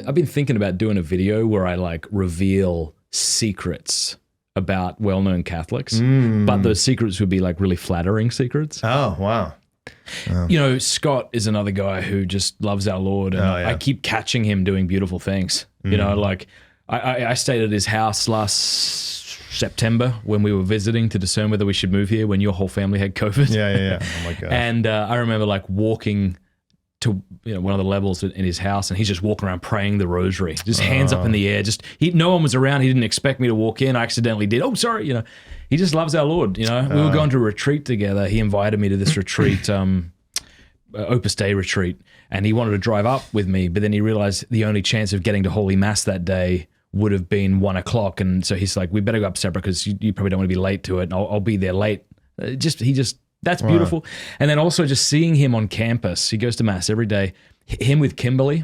I've been thinking about doing a video where I like reveal secrets about well-known Catholics, but those secrets would be like really flattering secrets. Oh, wow. You know, Scott is another guy who just loves our Lord, and I keep catching him doing beautiful things. You know, like I stayed at his house last September when we were visiting to discern whether we should move here when your whole family had COVID. Yeah. Oh my God. And I remember like walking to one of the levels in his house, and he's just walking around praying the rosary, just hands up in the air. No one was around. He didn't expect me to walk in. I accidentally did. Oh, sorry. He just loves our Lord. We were going to a retreat together. He invited me to this retreat, Opus Dei retreat, and he wanted to drive up with me, but then he realized the only chance of getting to Holy Mass that day would have been 1 o'clock, and so he's like, "We better go up separate because you probably don't want to be late to it. And I'll be there late." That's beautiful. Wow. And then also just seeing him on campus, he goes to Mass every day, him with Kimberly,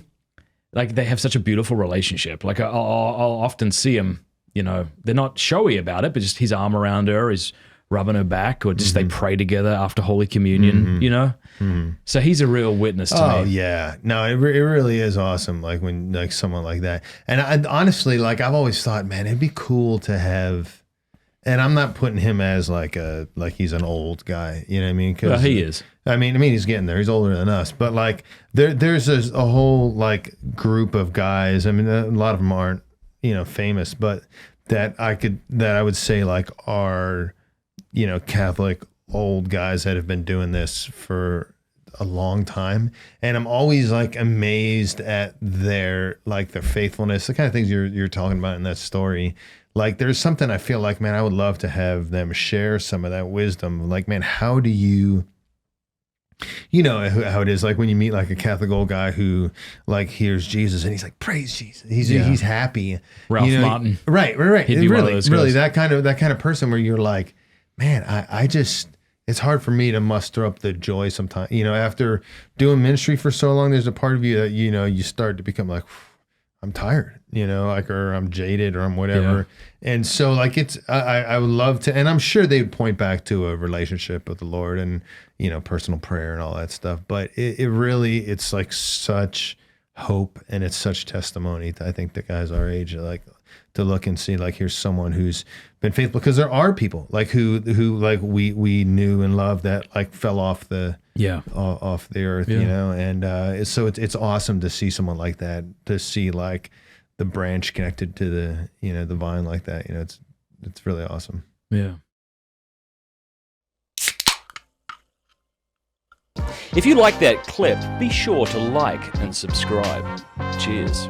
like they have such a beautiful relationship. Like I'll often see him, they're not showy about it, but just his arm around her is rubbing her back, or just they pray together after Holy Communion, So he's a real witness to me. Oh yeah. No, it really is awesome. Like when like someone like that. And I honestly, like I've always thought, man, it'd be cool to have. And I'm not putting him as like he's an old guy, you know what I mean? Well, he is. I mean, he's getting there. He's older than us, but like there's a whole like group of guys. I mean, a lot of them aren't, famous, but that I would say like are, Catholic old guys that have been doing this for a long time. And I'm always like amazed at their faithfulness, the kind of things you're talking about in that story. Like there's something I feel like, man, I would love to have them share some of that wisdom. Like, man, how do you how it is like when you meet like a Catholic old guy who like hears Jesus and he's like, praise Jesus. He's happy. Ralph Martin. Right. He'd be really that kind of person where you're like, man, I just, it's hard for me to muster up the joy sometimes, after doing ministry for so long, there's a part of you that, you start to become like, I'm tired, or I'm jaded or I'm whatever. Yeah. And so like I would love to, and I'm sure they would point back to a relationship with the Lord and, personal prayer and all that stuff. But it really, it's like such hope and it's such testimony to, I think, the guys our age, like to look and see like, here's someone who's been faithful, because there are people like who like we knew and loved that like fell off the earth, and so it's awesome to see someone like that, to see like the branch connected to the the vine like that. It's really awesome. Yeah. If you like that clip, be sure to like and subscribe. Cheers.